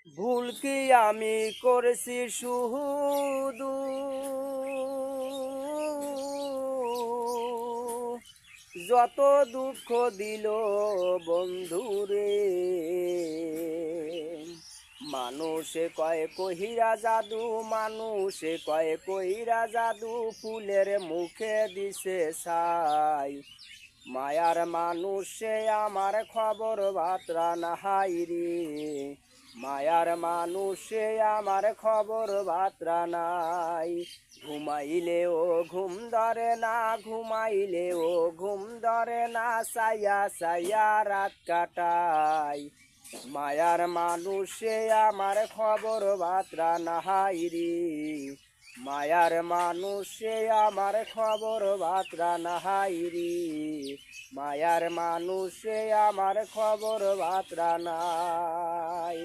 ভুল কি আমি করেছি শুধু, যত দুঃখ দিল বন্ধুরে। মানুষে কয় কহিরা জাদু, মানুষে কয় কহিরা জাদু, ফুলের মুখে দিছে ছাই। মায়ার মানুষে আমার খবর বার্তা নাহাই রে, মায়ার মানুষে আমার খবর বার্তা নাই। ঘুমাইলেও ঘুম ধরে না, ঘুমাইলেও ঘুম ধরে না, সাইয়া সাইয়া রাত কাটাই। মায়ার মানুষে আমার খবর বার্তা নাহাই রে, মায়ার মানুষে আমার খবর বার্তা নাহাই রে, মায়ার মানুষে আমার খবর বার্তা নাই।